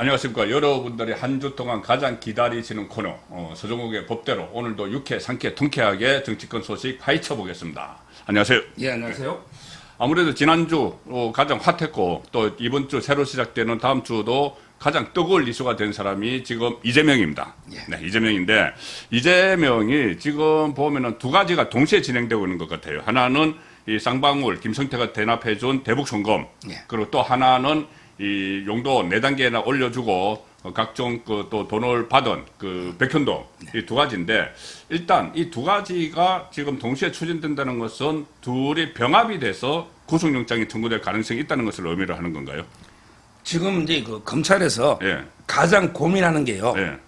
안녕하십니까. 여러분들이 한 주 동안 가장 기다리시는 코너 서정욱의 법대로 오늘도 유쾌, 상쾌, 통쾌하게 정치권 소식 파헤쳐 보겠습니다. 안녕하세요. 예, 안녕하세요. 아무래도 지난주 가장 핫했고 또 이번 주 새로 시작되는 다음 주도 가장 뜨거울 이슈가 된 사람이 지금 이재명입니다. 예. 네, 이재명인데 이재명이 지금 보면은 두 가지가 동시에 진행되고 있는 것 같아요. 하나는 이 쌍방울 김성태가 대납해준 대북송금, 예. 그리고 또 하나는 이 용도 4단계나 올려주고 각종 또 돈을 받은 그 백현동, 이 두 가지인데 일단 이 두 가지가 지금 동시에 추진된다는 것은 둘이 병합이 돼서 구속영장이 청구될 가능성이 있다는 것을 의미를 하는 건가요? 지금 이제 그 검찰에서 예. 가장 고민하는 게요. 예.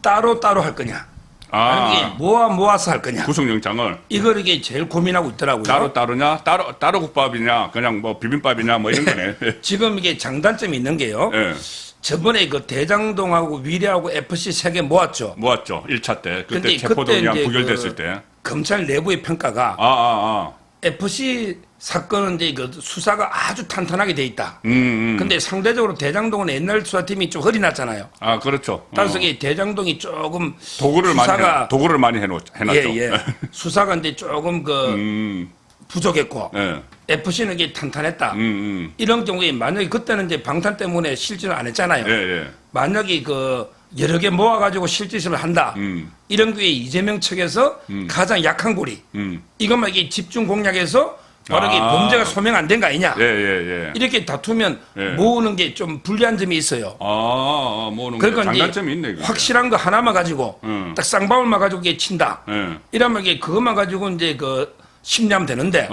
따로 할 거냐, 아니면 이게 모아서 할 거냐. 구속영장을 이걸 이게 제일 고민하고 있더라고요. 따로냐, 따로 국밥이냐, 그냥 뭐 비빔밥이냐, 뭐 이런 거네. 지금 이게 장단점이 있는 게요. 예. 저번에 그 대장동하고 위례하고 FC 3개 모았죠. 모았죠. 1차 때. 그때 근데 체포동의안 그때 이제 부결됐을 때. 검찰 내부의 평가가 FC 사건은 이제 그 수사가 아주 탄탄하게 돼 있다. 근데 상대적으로 대장동은 옛날 수사팀이 좀 허리 났잖아요. 아, 그렇죠. 따라서 이게 대장동이 조금 도구를 많이 해놨죠. 예. 수사가 이제 조금 부족했고 예. FC는 이게 탄탄했다. 이런 경우에 만약에 그때는 이제 방탄 때문에 실질을 안 했잖아요. 예. 만약에 그 여러 개 모아가지고 실질을 한다. 이런 경우에 이재명 측에서 가장 약한 고리. 이것만 이게 집중 공략해서 바로 이게 범죄가 소명 안 된 거 아니냐. 예. 이렇게 다투면 예. 모으는 게 좀 불리한 점이 있어요. 모으는 그러니까 장단점이 있네. 그게. 확실한 거 하나만 가지고 딱 쌍방울만 가지고 이게 친다. 예. 이러면 이게 그것만 가지고 이제 그 심리하면 되는데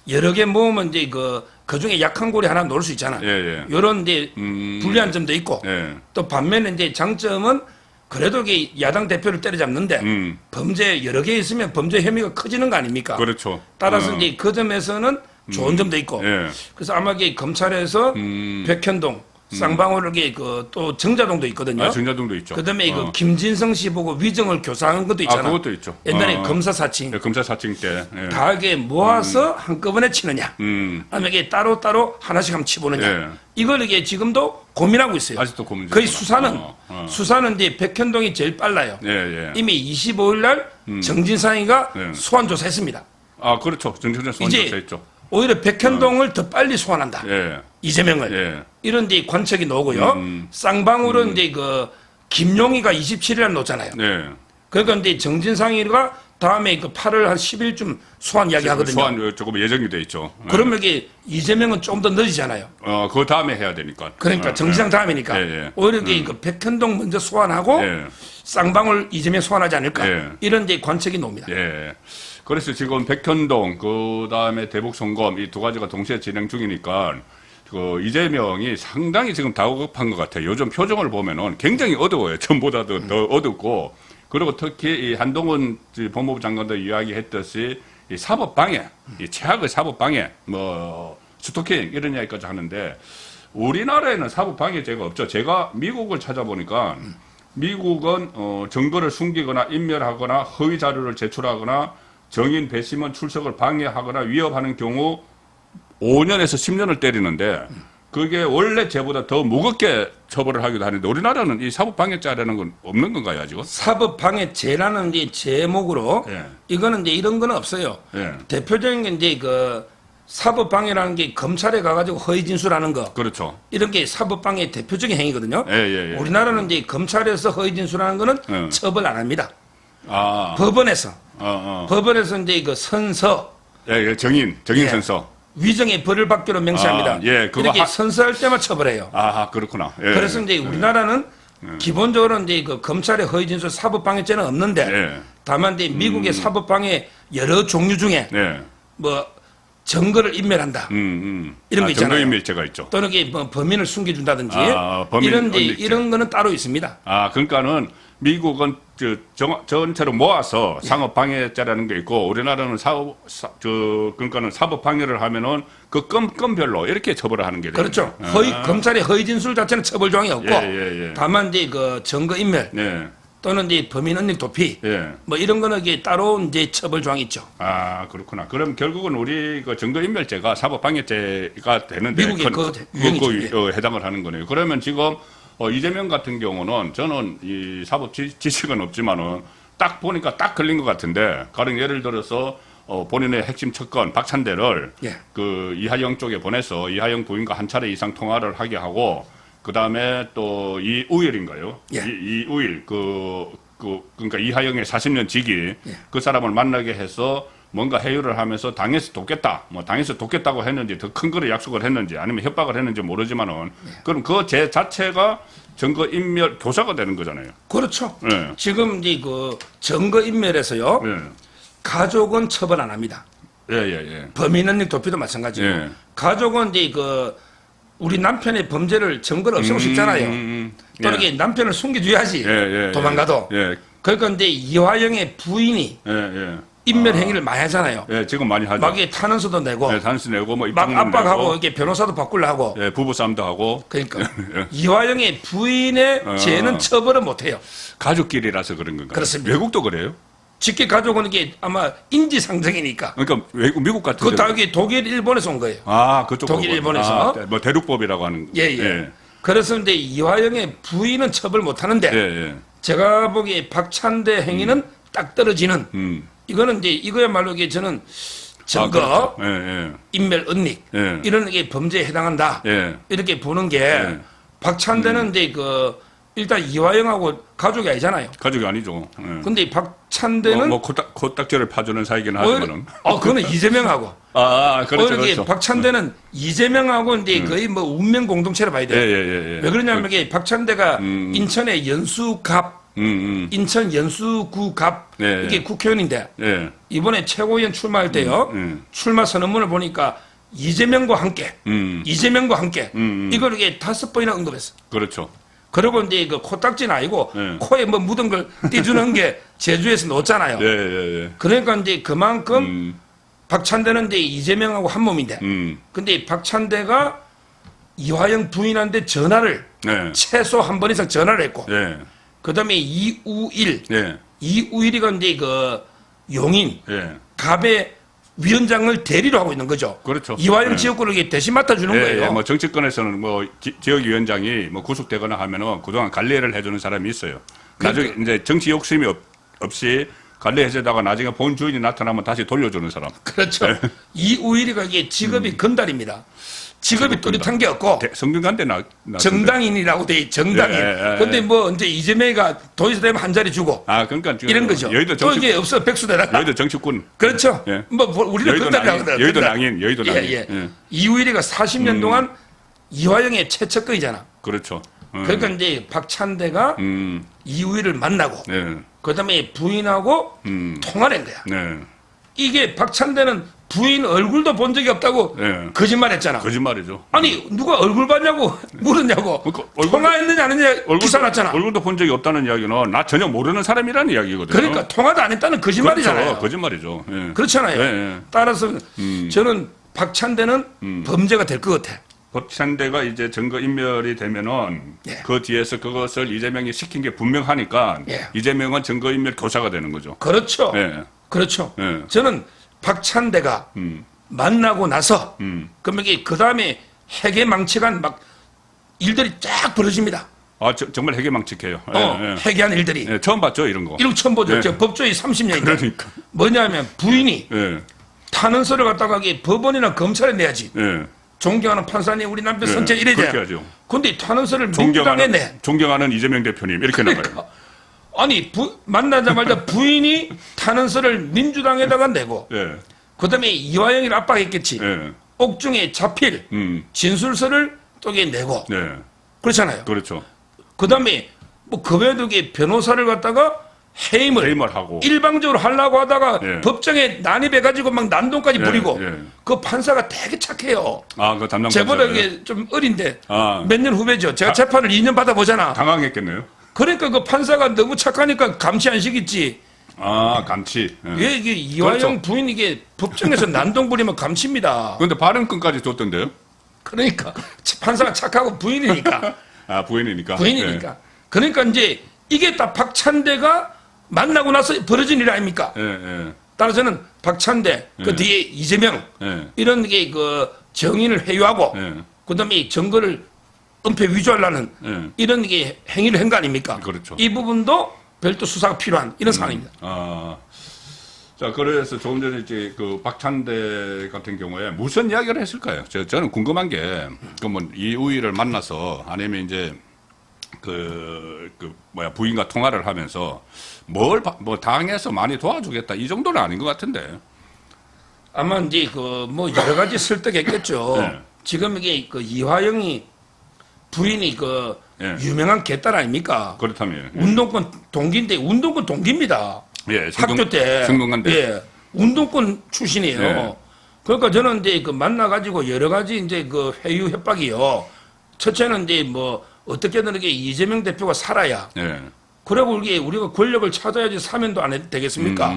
여러 개 모으면 이제 그 중에 약한 고리 하나 놓을 수 있잖아. 예. 요런 이제 불리한 점도 있고 예. 또 반면에 이제 장점은 그래도 이게 야당 대표를 때려잡는데 범죄 여러 개 있으면 범죄 혐의가 커지는 거 아닙니까? 그렇죠. 따라서 이제 그 점에서는 좋은 점도 있고. 예. 그래서 아마 이게 검찰에서 백현동, 쌍방울 이게 또 정자동도 있거든요. 정자동도 있죠. 그다음에 그 김진성 씨 보고 위정을 교사한 것도 있잖아. 그것도 있죠. 옛날에 검사 사칭. 예, 검사 사칭 때. 예. 다 이게 모아서 한꺼번에 치느냐. 아니면 이게 따로 하나씩 한번 치보느냐. 예. 이걸 이게 지금도 고민하고 있어요. 아직도 고민 거의 중이구나. 수사는 이제 백현동이 제일 빨라요. 예. 이미 25일 날 정진상이가 소환 조사했습니다. 아, 그렇죠. 정치적 소환조사 했죠. 오히려 백현동을 더 빨리 소환한다. 예. 이재명을. 예. 이런 데 관측이 나오고요. 쌍방울은 이제 그 김용희가 27일 날 놓잖아요. 예. 그러니까 이제 정진상이가 다음에 그 8월 한 10일쯤 소환 이야기 하거든요. 소환 조금 예정이 돼 있죠. 예. 그러면 이게 이재명은 좀 더 늦어지잖아요. 그 다음에 해야 되니까. 그러니까 정진상 다음이니까. 예. 오히려 그 백현동 먼저 소환하고 예. 쌍방울 이재명 소환하지 않을까. 예. 이런 데 관측이 나옵니다. 예. 그래서 지금 백현동, 그 다음에 대북송금 이 두 가지가 동시에 진행 중이니까 그 이재명이 상당히 지금 다급한 것 같아요. 요즘 표정을 보면은 굉장히 어두워요. 전보다도 더 어둡고, 그리고 특히 이 한동훈 법무부 장관도 이야기했듯이 이 사법방해, 이 최악의 사법방해, 뭐 스토킹 이런 이야기까지 하는데 우리나라에는 사법방해죄가 없죠. 제가 미국을 찾아보니까 미국은 증거를 숨기거나 인멸하거나 허위 자료를 제출하거나 정인 배심원 출석을 방해하거나 위협하는 경우 5년에서 10년을 때리는데 그게 원래 죄보다 더 무겁게 처벌을 하기도 하는데 우리나라는 이 사법방해죄라는 건 없는 건가요, 아직은? 사법방해죄라는 이제 제목으로 예. 이거는 이제 이런 건 없어요. 예. 대표적인 게 이제 그 사법방해라는 게 검찰에 가가지고 허위 진술하는 거. 그렇죠. 이런 게 사법방해 대표적인 행위거든요. 예. 우리나라는 이제 검찰에서 허위 진술하는 거는 처벌 안 합니다. 아. 법원에서. 법원에서 이제 그 선서. 예, 정인 예. 선서. 위정의 벌을 받기로 명시합니다. 그거 이렇게 선서할 때만 처벌해요. 아하, 그렇구나. 예. 그래서 이제 우리나라는 기본적으로 이제 그 검찰의 허위 진술 사법방해죄는 없는데 예. 다만 이제 미국의 사법방해 여러 종류 중에 예. 뭐 증거를 인멸한다. 이런 거 있잖아요. 증거인멸죄가 있죠. 또는 이게 뭐 범인을 숨겨준다든지 범인 이런 거는 따로 있습니다. 그러니까는 미국은 전체로 모아서 상업방해죄라는 게 있고 우리나라는 그러니까는 사법방해를 하면은 그 건별로 이렇게 처벌을 하는 게 그렇죠. 검찰의 허위 진술 자체는 처벌 조항이 없고 예. 다만 이제 그 증거 인멸 또는 이제 범인 은닉 도피 뭐 이런 거는 이게 따로 이제 처벌 조항이 있죠. 그렇구나. 그럼 결국은 우리 그 증거인멸죄가 사법방해죄가 되는데 미국의 해당을 하는 거네요. 그러면 지금 이재명 같은 경우는 저는 이 사법 지식은 없지만은 딱 보니까 딱 걸린 것 같은데, 가령 예를 들어서 본인의 핵심 척건 박찬대를 예. 그 이하영 쪽에 보내서 이하영 부인과 한 차례 이상 통화를 하게 하고, 그 다음에 또 이우일인가요? 예. 이우일 그러니까 이하영의 40년 직위 예. 그 사람을 만나게 해서 뭔가 회유를 하면서 당에서 돕겠다, 뭐 당에서 돕겠다고 했는지 더 큰 거를 약속을 했는지 아니면 협박을 했는지 모르지만은 그럼 그 제 자체가 증거 인멸 교사가 되는 거잖아요. 그렇죠. 예. 지금 이제 그 증거 인멸에서요. 예. 가족은 처벌 안 합니다. 예. 범인은 도피도 마찬가지고. 예. 가족은 이제 그 우리 남편의 범죄를 증거를 없애고 싶잖아요. 또 이렇게 남편을 숨겨줘야지. 예. 도망가도. 예. 그러니까 이제 이화영의 부인이 예. 인멸 행위를 많이 하잖아요. 예, 지금 많이 하죠. 막 이게 탄원서도 내고, 예, 단수 내고 뭐 막 입장문 압박하고 내고, 이렇게 변호사도 바꾸려 하고. 예, 부부 싸움도 하고. 그러니까 이화영의 부인의 죄는 처벌을 못 해요. 가족끼리라서 그런 건가요? 그렇습니다. 외국도 그래요? 직계 가족은 이게 아마 인지상정이니까. 그러니까 외국 미국 같은 그거 다 데는- 여기 독일, 일본에서 온 거예요. 그쪽 독일, 거고. 일본에서. 뭐 대륙법이라고 하는. 예. 그래서 이제 이화영의 부인은 처벌 못 하는데, 예. 제가 보기에 박찬대 행위는 딱 떨어지는, 이거는 이제 이거야말로 이게 저는 증거, 그렇죠. 예. 인멸, 은닉, 예. 이런 게 범죄에 해당한다. 예. 이렇게 보는 게, 박찬대는 이제 일단 이화영하고 가족이 아니잖아요. 가족이 아니죠. 예. 근데 박찬대는, 코딱지를 파주는 사이기는 하지만은. 그거는 이재명하고. 그렇죠. 박찬대는 이재명하고 이제 거의 뭐 운명 공동체를 봐야 돼요. 예. 왜 그러냐면 이게 박찬대가 인천의 연수갑, 인천 연수구갑 예. 이게 국회의원인데 예. 이번에 최고위원 출마할 때요. 출마 선언문을 보니까 이재명과 함께, 이걸 이게 5번이나 언급했어. 그렇죠. 그리고 이제 그 코딱지는 아니고 예. 코에 뭐 묻은 걸 떼주는 게 제주에서 놓잖아요. 예. 그러니까 이제 그만큼 박찬대는 이제 이재명하고 한 몸인데, 근데 박찬대가 이화영 부인한테 전화를 네. 최소 한 번 이상 전화를 했고, 예. 그다음에 이우일, 예. 이우일이가 이제 그 용인 예. 갑의 위원장을 대리로 하고 있는 거죠. 그렇죠. 이화영 예. 지역구를 이렇게 대신 맡아주는 거예요. 뭐 정치권에서는 뭐 지역위원장이 뭐 구속되거나 하면은 그동안 관리를 해주는 사람이 있어요. 나중에 이제 정치 욕심이 없이 관리해주다가 나중에 본 주인이 나타나면 다시 돌려주는 사람. 그렇죠. 이우일이가 이게 직업이 건달입니다. 직업이 뚜렷한 게 없고 성균관대 정당인이라고 돼 정당인. 근데 뭐 이제 이재명이가 도의사 되면 한 자리 주고. 그러니까 이런 거죠. 여의도 또 이게 없어 백수되다가. 여의도 정치꾼. 그렇죠. 예. 뭐 우리는 건달이라고 하더라고요. 여의도 낭인. 예. 이우일이가 40년 동안 이화영의 최측근이잖아. 그렇죠. 그러니까 이제 박찬대가 이우일을 만나고 네. 그다음에 부인하고 통화를 한 거야. 네. 이게 박찬대는 부인 얼굴도 본 적이 없다고 네. 거짓말했잖아. 거짓말이죠. 아니 누가 얼굴 봤냐고 물었냐고. 그러니까 통화했느냐 안 했느냐 기사 났잖아. 얼굴도 본 적이 없다는 이야기는 나 전혀 모르는 사람이라는 이야기거든요. 그러니까 통화도 안 했다는 거짓말이잖아요. 그렇죠. 거짓말이죠. 예. 그렇잖아요. 예. 따라서 저는 박찬대는 범죄가 될 것 같아. 박찬대가 이제 증거 인멸이 되면은 예. 그 뒤에서 그것을 이재명이 시킨 게 분명하니까 예. 이재명은 증거 인멸 교사가 되는 거죠. 그렇죠. 예. 그렇죠. 예. 저는 박찬대가 만나고 나서 그러면 이게 그 다음에 핵에 망치간 막 일들이 쫙 벌어집니다. 정말 해괴망측해요. 회개한 일들이. 예, 처음 봤죠, 이런 거. 이런 거 처음 보죠. 예. 저 법조인 30년이니까. 그러니까. 뭐냐면 부인이 예. 탄원서를 갖다가 이게 법원이나 검찰에 내야지. 예. 존경하는 판사님 우리 남편 예. 선체 이래야 그렇게 하죠. 근데 탄원서를 민주당에 내. 존경하는 이재명 대표님 이렇게 나가요. 그러니까. 아니 만나자마자 부인이 탄원서를 민주당에다가 내고 예. 그다음에 이화영이를 압박했겠지. 예. 옥중에 잡힐 진술서를 또 이게 내고 네. 그렇잖아요. 그렇죠. 그다음에 뭐 그 외에도 이게 변호사를 갖다가 해임을 하고 일방적으로 하려고 하다가 예. 법정에 난입해가지고 막 난동까지 예, 부리고 예. 그 판사가 되게 착해요. 그 담당 제보다 판사. 이게 좀 어린데 아. 몇 년 후배죠. 제가 재판을 2년 받아보잖아. 당황했겠네요. 그러니까 그 판사가 너무 착하니까 감시 안 시키지. 감치. 예. 왜 이게 이화영 그렇죠. 부인 이게 법정에서 난동 부리면 감치입니다. 그런데 발언권까지 줬던데요? 그러니까 판사가 착하고 부인이니까. 부인이니까. 부인이니까. 그러니까 이제 이게 다 박찬대가 만나고 나서 벌어진 일 아닙니까? 예. 따라서는 박찬대, 그 뒤에 이재명, 예. 이런 게 그 정인을 회유하고, 예. 그 다음에 증거를 은폐 위조하려는 예. 이런 게 행위를 한 거 아닙니까? 그렇죠. 이 부분도 별도 수사가 필요한 이런 상황입니다. 자, 그래서 조금 전에 이제 그 박찬대 같은 경우에 무슨 이야기를 했을까요? 저는 궁금한 게, 그러면 이 우위를 만나서 아니면 이제 부인과 통화를 하면서 뭐 당에서 많이 도와주겠다 이 정도는 아닌 것 같은데. 아마 이제 뭐 여러 가지 설득했겠죠. 네. 지금 이게 이화영이 부인이 네. 유명한 개딸 아닙니까? 그렇다면. 운동권 동기인데 운동권 동기입니다. 예, 학교 때. 승공간대. 예. 운동권 출신이에요. 예. 그러니까 저는 이제 만나가지고 여러 가지 이제 회유 협박이요. 첫째는 이제 뭐 어떻게든 이게 이재명 대표가 살아야. 예. 그리고 우리가 권력을 찾아야지 사면도 안 해도 되겠습니까?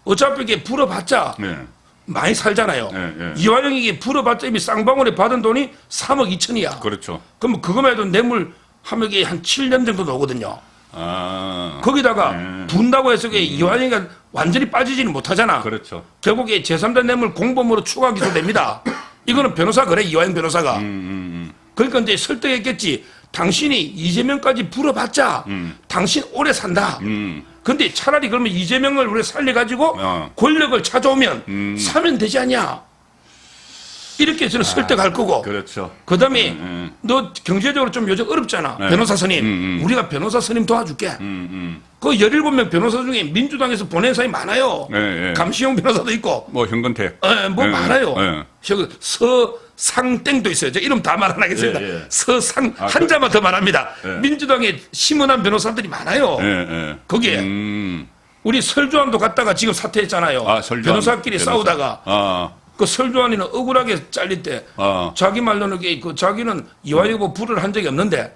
어차피 이게 불어봤자 예. 많이 살잖아요. 예, 예. 이화영이 이게 불어봤자 이미 쌍방울에 받은 돈이 3억 2천이야. 그렇죠. 그럼 그거만 해도 뇌물 하면 이게 한 7년 정도 나오거든요. 아. 거기다가 분다고 해서 이화영이가 완전히 빠지지는 못하잖아. 그렇죠. 결국에 제3자 뇌물 공범으로 추가 기소됩니다. 이거는 변호사 그래 이화영 변호사가. 그러니까 이제 설득했겠지. 당신이 이재명까지 불어봤자 당신 오래 산다. 근데 차라리 그러면 이재명을 우리 살려가지고 권력을 찾아오면 사면 되지 않냐. 이렇게 저는 설득할 거고. 그렇죠. 그 다음에 너 경제적으로 좀 요즘 어렵잖아. 네. 변호사 스님. 우리가 변호사 스님 도와줄게. 그 17명 변호사 중에 민주당에서 보낸 사람이 많아요. 네, 네. 감시용 변호사도 있고. 뭐 현근택. 뭐 네, 많아요. 네. 저기 서상땡도 있어요. 저 이름 다 말 안 하겠습니다. 예, 예. 서상 한자만 더 말합니다. 예. 민주당에 심은한 변호사들이 많아요. 예, 예. 거기에 우리 설주환도 갔다가 지금 사퇴했잖아요. 아, 설주환 변호사끼리 변호사. 싸우다가 아. 그 설주환이는 억울하게 잘릴 때 자기 말로는 자기는 이화여고 불을 한 적이 없는데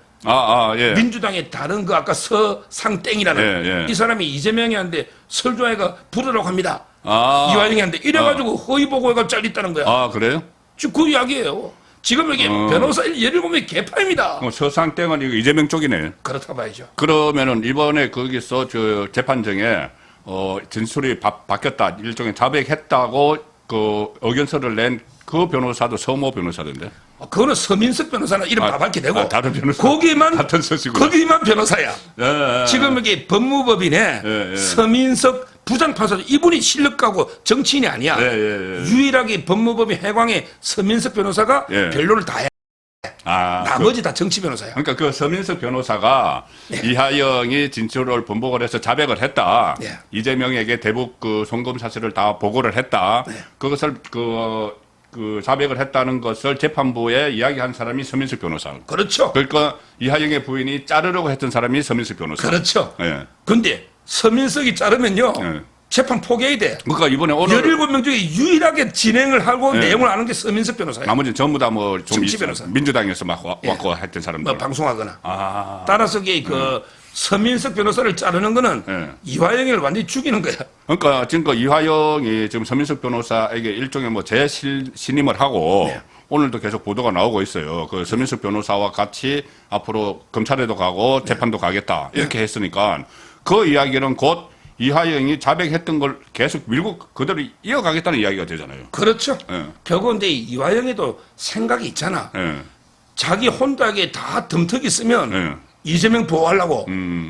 예. 민주당의 다른 아까 서상땡이라는 예, 예. 이 사람이 이재명이한테 설주환이가 부르라고 합니다. 이화영이한테 이래가지고 허위 보고가 잘렸다는 거야. 아, 그래요? 지금 그 이야기예요. 지금 이게 변호사 17명이 개파입니다. 서상땡은 이거 이재명 쪽이네. 그렇다 봐야죠. 그러면은 이번에 거기서 저 재판정에 진술이 바뀌었다. 일종의 자백했다고 그 의견서를 낸 그 변호사도 서모 변호사던데. 그거는 서민석 변호사는 이름 다 밝게 되고 다른 변호사. 거기만 같은 서시고. 거기만 변호사야. 예. 지금 이게 법무법인에 예, 예. 서민석 부장판사 이분이 실력가고 정치인이 아니야. 예. 유일하게 법무법인 해광의 서민석 변호사가 예. 변론을 다 해. 아, 나머지 다 정치 변호사야. 그러니까 그 서민석 변호사가 이하영이 진술을 번복을 해서 자백을 했다. 예. 이재명에게 대북 그 송금 사실을 다 보고를 했다. 그것을 그 자백을 했다는 것을 재판부에 이야기한 사람이 서민석 변호사. 그렇죠. 그러니까 이하영의 부인이 자르려고 했던 사람이 서민석 변호사. 그렇죠. 예. 근데 서민석이 자르면요. 예. 재판 포기해야 돼. 그러니까 이번에 오늘 17명 중에 유일하게 진행을 하고 예. 내용을 아는 게 서민석 변호사야. 나머지는 전부 다 뭐 좀 정치 변호사. 민주당에서 막 예. 왔고 했던 사람들. 뭐 방송하거나. 아. 따라서 서민석 변호사를 자르는 거는 예. 이화영을 완전히 죽이는 거야. 그러니까 지금 그 이화영이 지금 서민석 변호사에게 일종의 뭐 재신임을 하고 네. 오늘도 계속 보도가 나오고 있어요. 그 서민석 변호사와 같이 앞으로 검찰에도 가고 재판도 가겠다 이렇게 했으니까 그 이야기는 곧 이화영이 자백했던 걸 계속 밀고 그대로 이어가겠다는 이야기가 되잖아요. 그렇죠. 예. 결국 이제 이화영에도 생각이 있잖아. 예. 자기 혼자게 다 덤터기 쓰면 예. 이재명 보호하려고.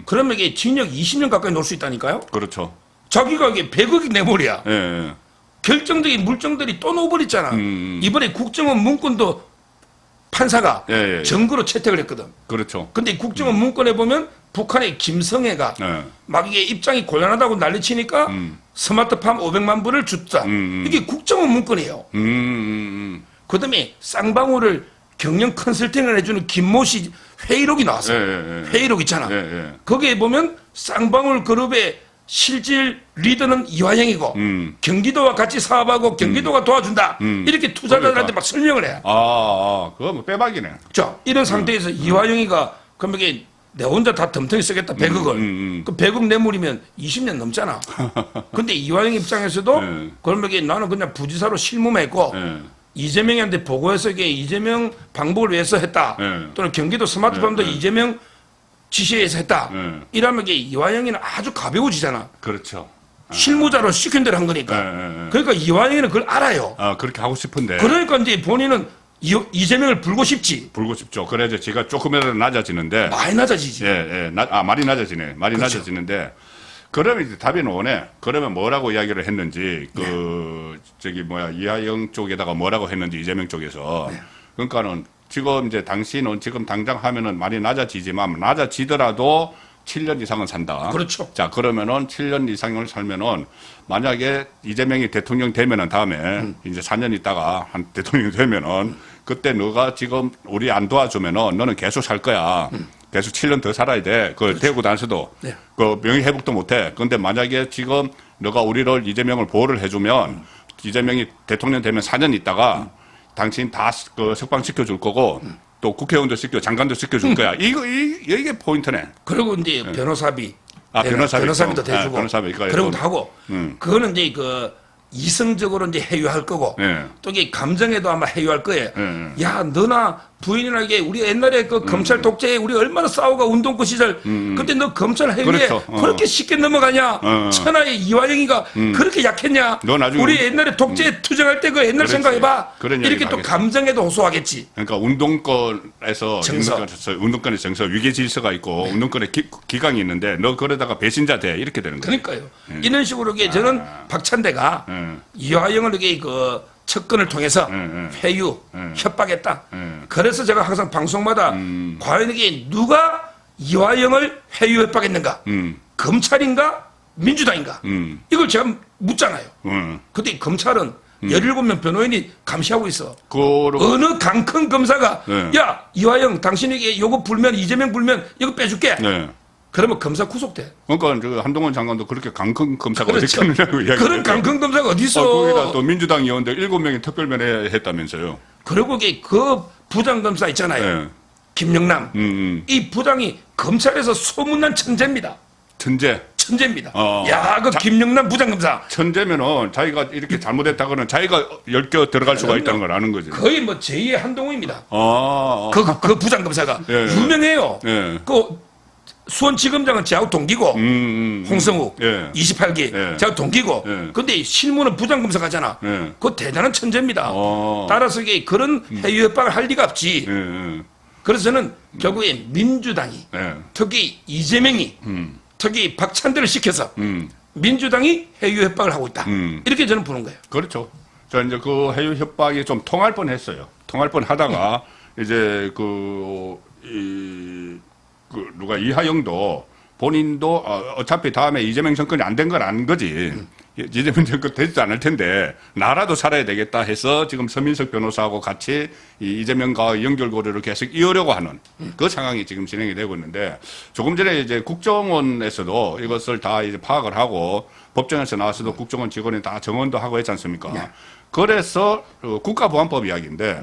그러면 이게 징역 20년 가까이 놓을 수 있다니까요. 그렇죠. 자기가 이게 100억이 뇌물이야. 예. 결정적인 물증들이 또 놓아버렸잖아. 이번에 국정원 문건도 판사가 예. 증거로 채택을 했거든. 그렇죠. 근데 국정원 문건에 보면 북한의 김성애가 예. 막 이게 입장이 곤란하다고 난리치니까 스마트팜 500만 불을 줬다. 이게 국정원 문건이에요. 그다음에 쌍방울을 경영 컨설팅을 해주는 김모 씨 회의록이 나왔어요. 예. 회의록 있잖아. 예. 거기에 보면 쌍방울 그룹의 실질 리더는 이화영이고 경기도와 같이 사업하고 경기도가 도와준다. 이렇게 투자자들한테 막 설명을 해. 그거 뭐 빼박이네. 자, 이런 상태에서 이화영이가 그럼 이게 내 혼자 다 덤텅이 쓰겠다 100억을. 그 100억 뇌물이면 20년 넘잖아. 근데 이화영 입장에서도 그러면 이게 나는 그냥 부지사로 실무했고 이재명한테 보고해서 이게 이재명 방법을 위해서 했다. 또는 경기도 스마트팜도 이재명 지시해서 했다. 이러면 이게 이화영이는 아주 가벼워지잖아. 그렇죠. 실무자로 시킨 대로 한 거니까. 그러니까 이화영이는 그걸 알아요. 그렇게 하고 싶은데. 그러니까 이제 본인은 이재명을 불고 싶지. 불고 싶죠. 그래서 지가 조금이라도 낮아지는데. 많이 낮아지지. 예, 많이 낮아지네. 많이 그렇죠. 낮아지는데. 그러면 이제 답이 나오네. 그러면 뭐라고 이야기를 했는지, 이하영 쪽에다가 뭐라고 했는지, 이재명 쪽에서. 그러니까는 지금 이제 당신은 지금 당장 하면은 많이 낮아지지만, 낮아지더라도 7년 이상은 산다. 그렇죠. 자, 그러면은 7년 이상을 살면은 만약에 이재명이 대통령 되면은 다음에 이제 4년 있다가 한 대통령 되면은 그때 너가 지금 우리 안 도와주면은 너는 계속 살 거야. 계속 7년 더 살아야 돼. 그걸 되고 나서도 네. 그 명예 회복도 못 해. 근데 만약에 지금 너가 우리를 이재명을 보호를 해주면 이재명이 대통령 되면 4년 있다가 당신 다 그 석방 시켜줄 거고 또 국회의원도 시켜 장관도 시켜줄 거야. 이게 포인트네. 그리고 이제 변호사비. 변호사비도 대주고. 변호사비가 그런 것도 하고. 그거는 이제 이성적으로 이제 해유할 거고. 네. 또 이게 감정에도 아마 해유할 거예요. 네. 야, 너나 부인이나 이게 우리 옛날에 그 검찰 독재에 우리 얼마나 싸우가 운동권 시절. 그때 너 검찰 해유에 그렇죠. 그렇게 쉽게 넘어가냐. 천하의 이화영이가 그렇게 약했냐. 너 나중에 우리 옛날에 독재 투쟁할 때 그 옛날 그렇지. 생각해봐. 그런 이렇게 이야기도 또 하겠지. 감정에도 호소하겠지. 그러니까 운동권에서 정서. 운동권의 정서, 위계 질서가 있고 운동권의 기강이 있는데 너 그러다가 배신자 돼 이렇게 되는 거예요. 그러니까요. 이런 식으로 이게 저는 박찬대가 이화영을 이렇게 그 측근을 통해서 회유, 협박했다. 그래서 제가 항상 방송마다 과연 이게 누가 이화영을 회유 협박했는가? 검찰인가? 민주당인가? 이걸 제가 묻잖아요. 근데 검찰은 17명 변호인이 감시하고 있어. 어느 강큰 검사가 야 이화영 당신에게 요거 불면 이재명 불면 이거 빼줄게. 그러면 검사 구속돼. 그러니까 그 한동훈 장관도 그렇게 강큰 검사가 그렇죠. 어디 있느냐고 이야기. 그런 강큰 검사가 어디 있어? 거기다 또 민주당 의원들 7명이 특별면회 했다면서요. 그리고 이게 그 부장 검사 있잖아요. 김영남. 이 부장이 검찰에서 소문난 천재입니다. 천재입니다. 야, 그 김영남 부장검사. 천재면은 자기가 이렇게 잘못했다고는 자기가 10개 들어갈 수가 있다는 걸 아는 거지. 거의 뭐 제2의 한동훈입니다. 그 부장검사가. 유명해요. 그 수원지검장은 저하고 동기고, 홍성욱, 28기, 저하고 동기고, 근데 실무는 부장검사가잖아. 그거 대단한 천재입니다. 따라서 이게 그런 해유 협박을 할 리가 없지. 그래서 저는 결국에 민주당이, 특히 이재명이, 특히 박찬대를 시켜서 민주당이 해유 협박을 하고 있다. 이렇게 저는 보는 거예요. 그렇죠. 자, 이제 그 해유 협박이 좀 통할 뻔 했어요. 통할 뻔 하다가 이제 누가 이하영도 본인도 어차피 다음에 이재명 정권이 안 된 건 아는 거지. 이재명 정권 되지도 않을 텐데 나라도 살아야 되겠다 해서 지금 서민석 변호사하고 같이 이재명과 연결고리를 계속 이어려고 하는 그 상황이 지금 진행이 되고 있는데 조금 전에 이제 국정원에서도 이것을 다 이제 파악을 하고 법정에서 나와서도 국정원 직원이 다 정언도 하고 했지 않습니까? 그래서 국가보안법 이야기인데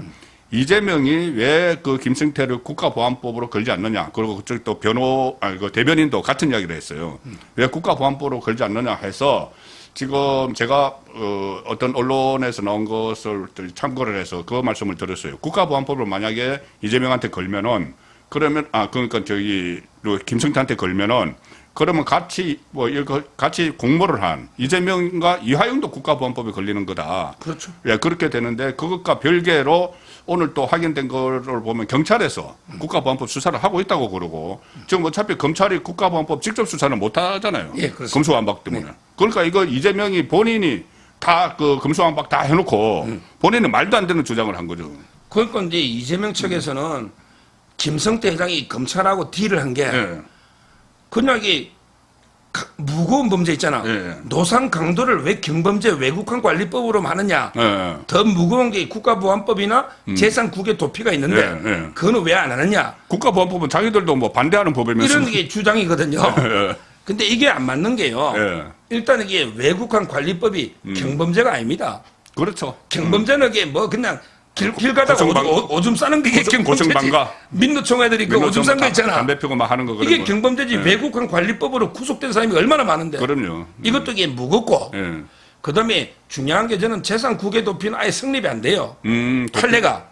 이재명이 왜 그 김승태를 국가보안법으로 걸지 않느냐. 그리고 그쪽 또 그 대변인도 같은 이야기를 했어요. 왜 국가보안법으로 걸지 않느냐 해서 지금 제가 어떤 언론에서 나온 것을 참고를 해서 그 말씀을 드렸어요. 국가보안법을 만약에 이재명한테 걸면은 그러면 그러니까 김승태한테 걸면은 그러면 같이 같이 공모를 한 이재명과 이하영도 국가보안법에 걸리는 거다. 그렇죠. 예, 그렇게 되는데 그것과 별개로 오늘 또 확인된 거를 보면 경찰에서 국가보안법 수사를 하고 있다고 그러고 지금 어차피 검찰이 국가보안법 직접 수사는 못 하잖아요. 예, 그렇습니다. 검수완박 때문에. 그러니까 이거 이재명이 본인이 다 그 검수완박 다 해놓고 본인은 말도 안 되는 주장을 한 거죠. 그러니까 이제 이재명 측에서는 김성태 회장이 검찰하고 딜을 한 게 그냥 이게 무거운 범죄 있잖아. 노상 강도를 왜 경범죄 외국환 관리법으로 하느냐. 더 무거운 게 국가보안법이나 재산 국외 도피가 있는데 그거는 왜 안 하느냐. 국가보안법은 자기들도 뭐 반대하는 법이면서 이런 게 주장이거든요. 근데 이게 안 맞는 게요. 일단 이게 외국환 관리법이 경범죄가 아닙니다. 그렇죠. 경범죄는 이게 뭐 그냥 길 가다가 오줌 싸는 게 경범죄지. 민노총 애들이 그 오줌 싼 거 있잖아. 담배 피고 막 하는 거 그런 이게 거. 경범죄지. 외국한 관리법으로 구속된 사람이 얼마나 많은데. 그럼요. 이것도 이게 무겁고. 그다음에 중요한 게 저는 재산 국외 도피는 아예 성립이 안 돼요. 판례가.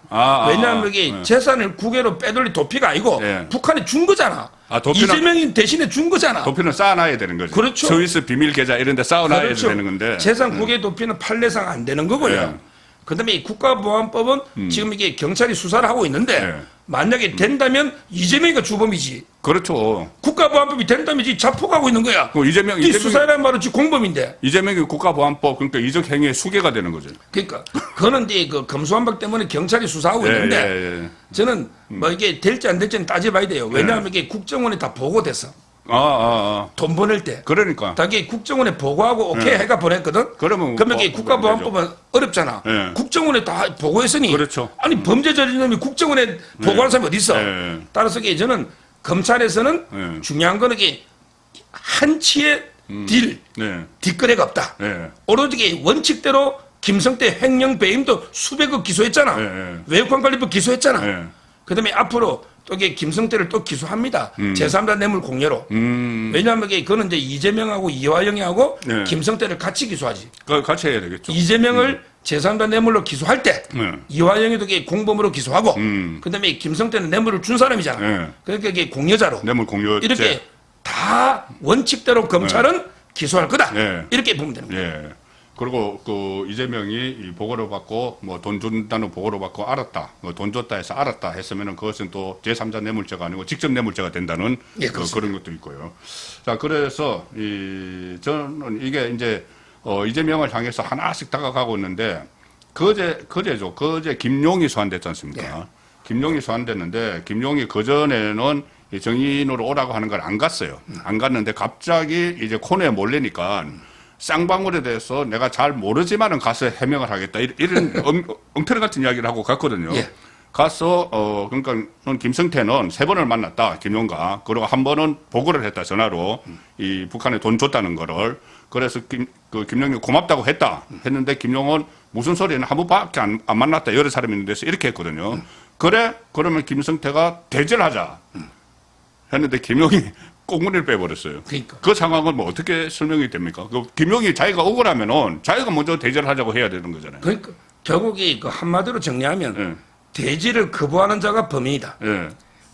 왜냐하면 이게 재산을 국외로 빼돌리 도피가 아니고 북한이 준 거잖아. 이재명이 대신에 준 거잖아. 도피는 쌓아놔야 되는 거죠. 그렇죠. 스위스 비밀 계좌 이런 데 쌓아놔야 그렇죠. 되는 건데. 재산 국외 도피는 판례상 안 되는 거고요. 그다음에 이 국가보안법은 지금 이게 경찰이 수사를 하고 있는데 네. 만약에 된다면 이재명이가 주범이지. 그렇죠. 국가보안법이 된다면 지금 자폭하고 있는 거야. 이재명이 수사라는 말은 지금 공범인데. 이재명이 국가보안법 그러니까 이적 행위의 수괴가 되는 거죠. 그러니까 그거는 이제 그 검수완박 때문에 경찰이 수사하고 있는데 예. 저는 뭐 이게 될지 안 될지는 따져봐야 돼요. 왜냐하면 이게 국정원에 다 보고돼서 돈 보낼 때. 그러니까. 다 이게 국정원에 보고하고 오케이 해가 보냈거든. 그러면 이게 국가보안법은 어렵잖아. 예. 국정원에 다 보고했으니. 그렇죠. 아니 범죄 저지른 놈이 국정원에 보고하는 사람이 어디 있어? 예. 따라서 이게 저는 검찰에서는 예. 중요한 거는 이게 한치의 네. 뒷거래가 없다. 네. 오로지 이게 원칙대로 김성태 횡령 배임도 수백억 기소했잖아. 네. 외국관관리법 기소했잖아. 네. 그다음에 앞으로 또 이게 김성태를 또 기소합니다. 제3자 뇌물 공여로. 왜냐하면 이게 그거는 이제 이재명하고 이화영이하고 네. 김성태를 같이 기소하지. 같이 해야 되겠죠. 이재명을 제3자 뇌물로 기소할 때 네. 이화영이도 이게 공범으로 기소하고 그다음에 김성태는 뇌물을 준 사람이잖아. 네. 그러니까 이게 공여자로 뇌물 공여죄. 이렇게 다 원칙대로 검찰은 기소할 거다. 네. 이렇게 보면 되는 거예요. 예. 그리고 그 이재명이 이 보고를 받고 뭐 돈 준다는 보고를 받고 알았다. 뭐 돈 줬다 해서 알았다 했으면은 그것은 또 제3자 뇌물죄가 아니고 직접 뇌물죄가 된다는 예, 그런 것도 있고요. 자, 그래서 저는 이게 이제 이재명을 향해서 하나씩 다가가고 있는데 그제죠. 그제 김용이 소환됐지 않습니까? 예. 김용이 소환됐는데 김용이 그전에는 이 정인으로 오라고 하는 걸 안 갔어요. 안 갔는데 갑자기 이제 코너에 몰리니까 쌍방울에 대해서 내가 잘 모르지만은 가서 해명을 하겠다. 이런 엉터리 같은 이야기를 하고 갔거든요. 예. 가서 그러니까 김성태는 3번을 만났다. 김용과. 그리고 한 번은 보고를 했다. 전화로 이 북한에 돈 줬다는 거를. 그래서 김용이 고맙다고 했는데 김용은 무슨 소리는 한 번밖에 안 만났다. 여러 사람이 있는 데서 이렇게 했거든요. 그래? 그러면 김성태가 대절하자. 했는데 김용이 꽁무니를 빼버렸어요. 그러니까. 그 상황은 뭐 어떻게 설명이 됩니까? 김용이 자기가 억울하면은 자기가 먼저 대절하자고 해야 되는 거잖아요. 그러니까 결국이 그 한마디로 정리하면 예. 대지를 거부하는 자가 범인이다. 예.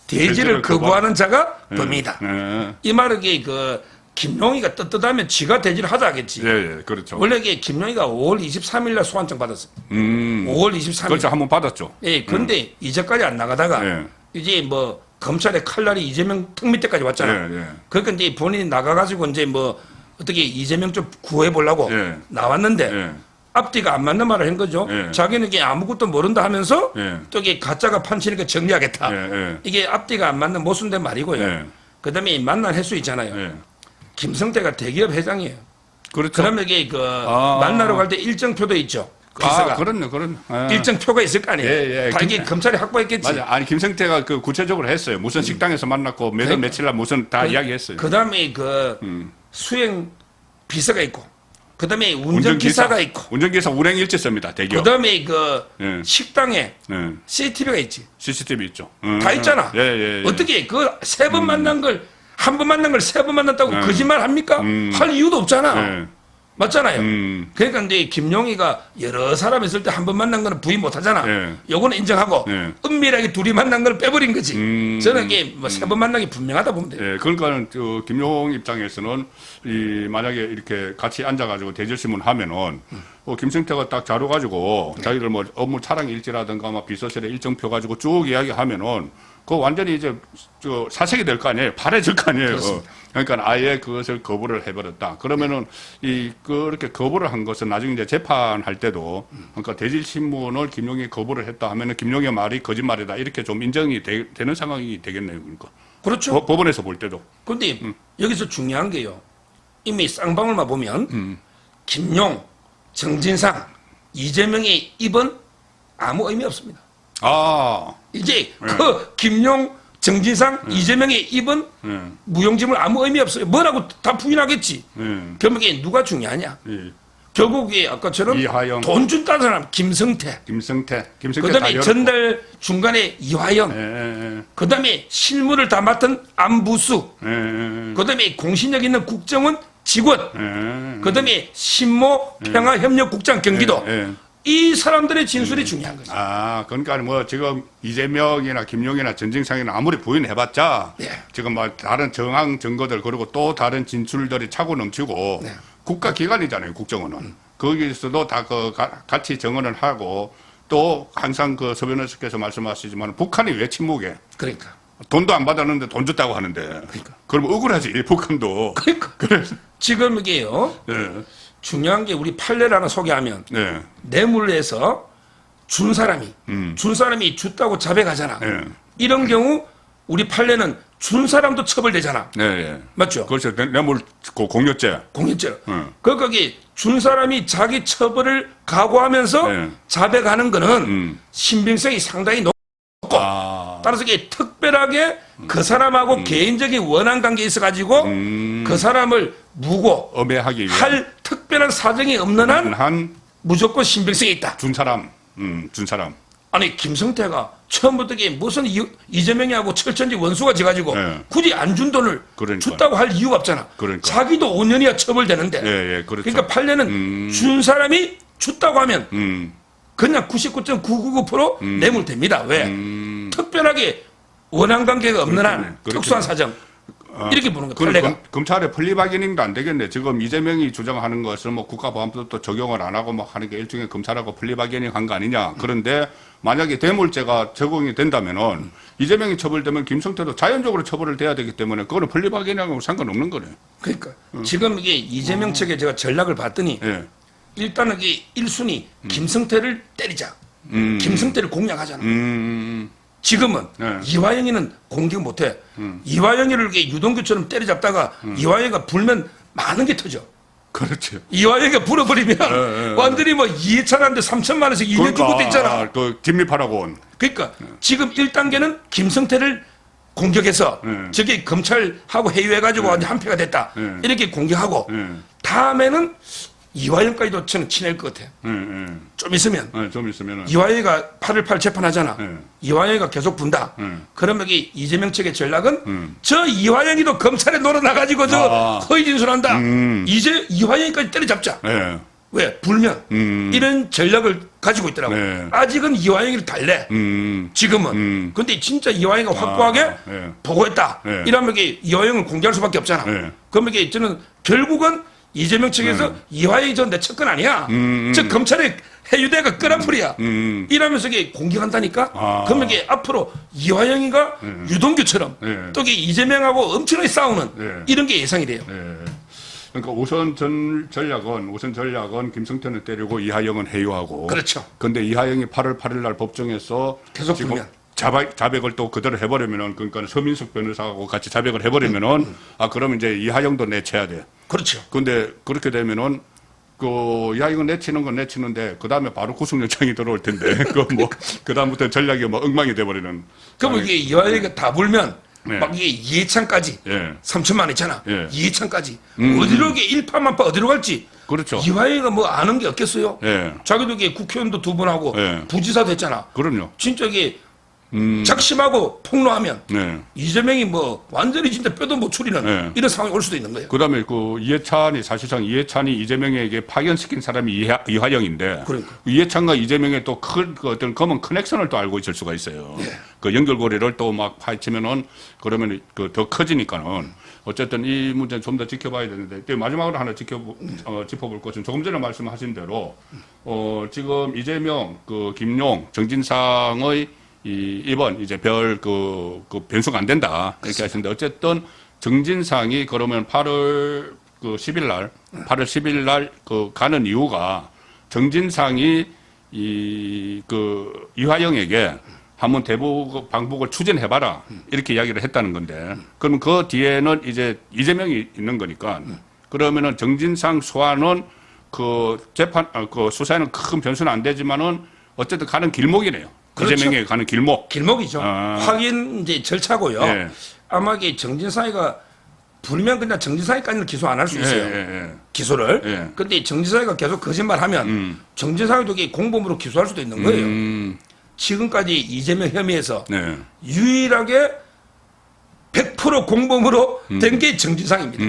대지를 거부하는 자가 범인이다. 예. 이 말은 그 김용희가 떳떳하면 지가 대지를 하자 하겠지. 예, 그렇죠. 원래 이게 김용희가 5월 23일 날 소환장 받았어요. 5월 23일. 그렇죠. 한 번 받았죠. 예, 근데 이제까지 안 나가다가 예. 이제 뭐 검찰의 칼날이 이재명 턱 밑에까지 왔잖아. 예. 그러니까 이제 본인이 나가가지고 이제 뭐 어떻게 이재명 좀 구해보려고 예. 나왔는데 예. 앞뒤가 안 맞는 말을 한 거죠. 예. 자기는 이게 아무것도 모른다 하면서 예. 또 이게 가짜가 판치니까 정리하겠다. 예. 이게 앞뒤가 안 맞는 모순된 말이고요. 예. 그다음에 만난 횟수 있잖아요. 예. 김성태가 대기업 회장이에요. 그렇죠. 그러면 이게 만나러 갈 때 일정표도 있죠. 비서가. 그렇네. 예. 일정표가 있을 거 아니에요. 예. 다 이게 검찰이 확보했겠지. 맞아. 아니 김성태가 그 구체적으로 했어요. 무슨 식당에서 만났고 몇 월 그러니까. 며칠 날 무슨 다 이야기했어요. 그다음에 수행 비서가 있고, 그다음에 운전기사가 있고, 운전기사 운행일지 씁니다. 대기업. 그다음에 예. 식당에 예. CCTV가 있지. CCTV 있죠. 다 있잖아. 예. 어떻게 그 세 번 만난 걸 한 번 만난 걸 세 번 만났다고 거짓말 합니까? 할 이유도 없잖아. 예. 맞잖아요. 그러니까 이제 김용희가 여러 사람 있을 때 한 번 만난 거는 부인 못 하잖아. 예. 요거는 인정하고 예. 은밀하게 둘이 만난 걸 빼버린 거지. 저는 이게 뭐 세 번 만난 게 분명하다 보면 돼요. 예, 그러니까는 김용 입장에서는 만약에 이렇게 같이 앉아가지고 대절신문 하면은 김성태가 딱 자료 가지고 자기들 뭐 업무 차량 일지라든가 막 비서실에 일정표 가지고 쭉 이야기하면은 그 완전히 이제 사색이 될 거 아니에요. 파래질 거 아니에요. 그렇습니다. 그러니까 아예 그것을 거부를 해버렸다. 그러면은 그렇게 거부를 한 것은 나중에 이제 재판할 때도 그러니까 대질신문을 김용이 거부를 했다 하면은 김용의 말이 거짓말이다 이렇게 좀 인정이 되는 상황이 되겠네요. 그러니까. 그렇죠. 법원에서 볼 때도. 근데 여기서 중요한 게요. 이미 쌍방울만 보면 김용, 정진상, 이재명의 입은 아무 의미 없습니다. 이제 그 김용, 정진상, 이재명의 입은 무용지물 아무 의미 없어요. 뭐라고 다 부인하겠지. 결국에 누가 중요하냐? 결국에 아까처럼 이화영. 돈 준다는 사람 김성태. 다 그다음에 열었고. 전달 중간에 이화영. 그다음에 실무를 다 맡은 안부수. 그다음에 공신력 있는 국정원 직원. 그다음에 신모 평화협력국장 경기도. 이 사람들의 진술이 중요한 거죠. 그러니까 뭐 지금 이재명이나 김용이나 전진상이나 아무리 부인해봤자 지금 뭐 다른 정황 증거들 그리고 또 다른 진술들이 차고 넘치고 국가기관이잖아요. 국정원은. 거기에서도 다 같이 정언을 하고 또 항상 그 서 변호사께서 말씀하시지만 북한이 왜 침묵해? 그러니까. 돈도 안 받았는데 돈 줬다고 하는데. 그러니까. 그럼 억울하지, 북한도. 그러니까. 그래서. 지금 이게요. 네. 중요한 게 우리 판례라는 소개하면 네. 뇌물에서 준 사람이 줬다고 자백하잖아. 네. 이런 경우 우리 판례는 준 사람도 처벌되잖아. 네. 네. 맞죠? 그렇죠. 뇌물 공여죄. 공익죄로. 네. 거기 준 사람이 자기 처벌을 각오하면서 네. 자백하는 거는 신빙성이 상당히 높고 따라서 이게 특별하게 그 사람하고 개인적인 원한 관계에 있어 가지고 그 사람을 무고 엄해하기 위해 할 특별한 사정이 없는 한 한 무조건 신빙성이 있다. 준 사람. 준 사람. 아니 김성태가 처음부터 이게 무슨 이재명이하고 철천지 원수가 돼가지고 네. 굳이 안 준 돈을 그러니까. 줬다고 할 이유가 없잖아. 그러니까. 자기도 5년이야 처벌되는데. 예, 그렇죠. 그러니까 판례는 준 사람이 줬다고 하면 그냥 99.999% 뇌물됩니다. 왜? 특별하게 원한 관계가 없는 한 그렇겠네. 특수한 사정. 이렇게 보는 거예요. 판례가. 검찰의 플리바게닝도 안 되겠네. 지금 이재명이 주장하는 것을 뭐 국가보안법도 적용을 안 하고 뭐 하는 게 일종의 검찰하고 플리바게닝 한 거 아니냐. 그런데 만약에 대물죄가 적용이 된다면은 이재명이 처벌되면 김성태도 자연적으로 처벌을 돼야 되기 때문에 그거는 플리바게닝하고 상관없는 거네. 그러니까 지금 이게 이재명 측에 제가 전략을 봤더니 예. 일단은 이게 1순위 김성태를 때리자. 김성태를 공략하잖아. 지금은 네. 이화영이는 공격 못해. 이화영이를 이렇게 유동규처럼 때려잡다가 이화영이가 불면 많은 게 터져. 그렇지. 이화영이가 불어버리면 완전히 뭐 2천한테 3천만 원씩 2년 줄 것도 있잖아. 그 진미파라고 온. 그러니까 지금 1단계는 김성태를 공격해서 저게 검찰하고 회유해가지고 완전 한패가 됐다. 이렇게 공격하고 다음에는 이화영까지도 저는 치낼 것 같아. 좀 있으면. 좀 있으면은. 이화영이가 8.18 재판하잖아. 이화영이가 계속 분다. 그러면 이재명 측의 전략은 저 이화영이도 검찰에 놀아나가지고 저 허위 진술한다. 이제 이화영이까지 때려잡자. 예. 왜? 불면. 이런 전략을 가지고 있더라고. 네. 아직은 이화영이를 달래. 지금은. 근데 진짜 이화영이가 확고하게 네. 보고했다. 네. 이러면 이화영을 공개할 수밖에 없잖아. 네. 그러면 저는 결국은 이재명 측에서 이화영이 전 내 측근 아니야. 저 검찰의 해유대가 끄라풀이야. 이러면서 공격한다니까. 그러면 앞으로 이화영이가 유동규처럼 또 이재명하고 엄청나게 싸우는 이런 게 예상이 돼요. 그러니까 우선 전략은 김성태는 때리고 이하영은 해유하고. 그렇죠. 근데 이하영이 8월 8일 날 법정에서 계속 지금 불면. 자백을 또 그대로 해버리면은 그러니까 서민석 변호사하고 같이 자백을 해버리면은 그러면 이제 이하영도 내쳐야 돼. 그렇죠. 근데 그렇게 되면은 이하영은 내치는 건 내치는데 그 다음에 바로 구속영장이 들어올 텐데 그 다음부터 전략이 엉망이 돼버리는. 그럼 이게 이화영이가 다 불면 네. 막 이게 이해창까지 예. 3천만 원 있잖아. 예. 이해창까지 어디로 이게 일파만파 어디로 갈지. 그렇죠. 이화영이가 뭐 아는 게 없겠어요. 예. 자기도 이게 국회의원도 2번 하고 예. 부지사도 했잖아. 그럼요. 진짜 이게 작심하고 폭로하면 네. 이재명이 뭐 완전히 진짜 뼈도 못 추리는 네. 이런 상황이 올 수도 있는 거예요. 그다음에 사실상 이해찬이 이재명에게 파견시킨 사람이 이화영인데 그러니까. 이해찬과 이재명의 또 큰 어떤 검은 커넥션을 또 알고 있을 수가 있어요. 예. 그 연결고리를 또 막 파헤치면은 그러면 더 커지니까는 어쨌든 이 문제는 좀 더 지켜봐야 되는데 또 마지막으로 하나 짚어볼 것은 조금 전에 말씀하신 대로 지금 이재명 김용 정진상의 이번 이제 변수가 안 된다. 이렇게 하시는데 어쨌든 정진상이 그러면 8월 10일 날 가는 이유가 정진상이 이화영에게 한번 대북 방북을 추진해봐라. 이렇게 이야기를 했다는 건데 그러면 그 뒤에는 이제 이재명이 있는 거니까 그러면은 정진상 소환은 수사에는 큰 변수는 안 되지만은 어쨌든 가는 길목이네요. 그렇죠. 이재명에게 가는 길목. 길목이죠. 확인 이제 절차고요. 네. 아마 이게 정진상이가 불면 그냥 정진상이까지는 기소 안 할 수 있어요. 기소를. 예. 근데 정진상이가 계속 거짓말하면 정진상이도 이게 공범으로 기소할 수도 있는 거예요. 지금까지 이재명 혐의에서 유일하게 100% 공범으로 된 게 정진상입니다.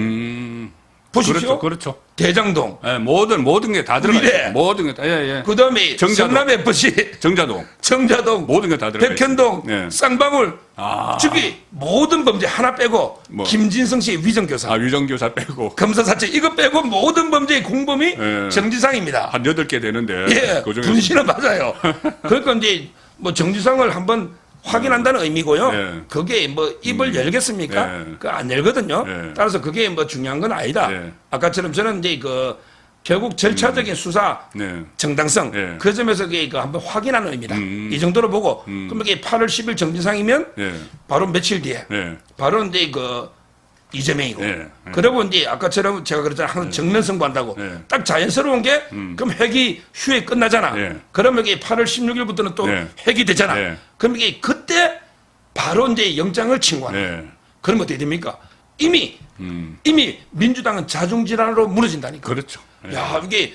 보십시오. 그렇죠. 대장동, 예, 모든 게 다 들어가 의대. 있어요. 모든 게 다, 예, 예. 그다음에 정자동. 성남 FC, 정자동. 정자동, 모든 게 다 들어가 백현동, 있어요. 예. 쌍방울, 아. 즉위 모든 범죄 하나 빼고 뭐. 김진성 씨의 위정교사, 위정교사 빼고. 검사사체 이거 빼고 모든 범죄의 공범이 예. 정지상입니다. 한 8개 되는데. 예, 그 중에서. 분신은 맞아요. 그러니까 이제 뭐 정지상을 한번 확인한다는 의미고요. 예. 그게 뭐 입을 열겠습니까? 예. 그 안 열거든요. 예. 따라서 그게 뭐 중요한 건 아니다. 예. 아까처럼 저는 이제 그 결국 절차적인 수사 네. 정당성 예. 그 점에서 그게 그 한번 확인하는 의미다. 이 정도로 보고 그럼 이게 8월 10일 정지상이면 예. 바로 며칠 뒤에 예. 바로 이제 그 이재명이고 예. 그리고 이제 아까처럼 제가 그랬잖아요. 항상 정면 승부한다고 예. 딱 자연스러운 게 그럼 회기 휴회 끝나잖아. 예. 그러면 이게 8월 16일부터는 또 예. 회기 되잖아. 예. 그럼 이게 그때 바로 이제 영장을 청구하는 거예요. 예. 그러면 어떻게 됩니까? 이미 민주당은 자중질환으로 무너진다니까. 그렇죠. 예. 야, 이게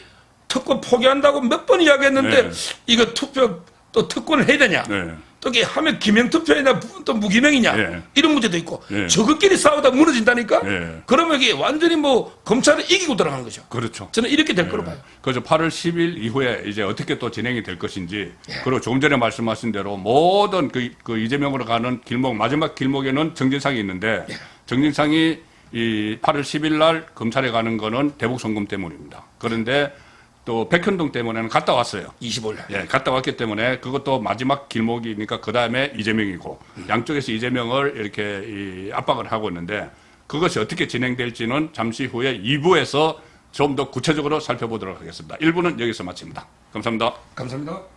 특권 포기한다고 몇 번 이야기했는데 네. 이거 투표 또 특권을 해야 되냐? 네. 또 이게 하면 기명 투표이나 또 무기명이냐? 네. 이런 문제도 있고 네. 저것끼리 싸우다 무너진다니까? 네. 그러면 이게 완전히 뭐 검찰을 이기고 들어가는 거죠. 그렇죠. 저는 이렇게 될 거로 봐요. 그래서 8월 10일 이후에 이제 어떻게 또 진행이 될 것인지, 예. 그리고 조금 전에 말씀하신 대로 모든 그 이재명으로 가는 길목, 마지막 길목에는 정진상이 있는데, 예. 정진상이 이 8월 10일 날 검찰에 가는 거는 대북 송금 때문입니다. 그런데 또 백현동 때문에는 갔다 왔어요. 25일 날. 예, 갔다 왔기 때문에 그것도 마지막 길목이니까 그 다음에 이재명이고 양쪽에서 이재명을 이렇게 압박을 하고 있는데 그것이 어떻게 진행될지는 잠시 후에 2부에서 좀 더 구체적으로 살펴보도록 하겠습니다. 1부는 여기서 마칩니다. 감사합니다. 감사합니다.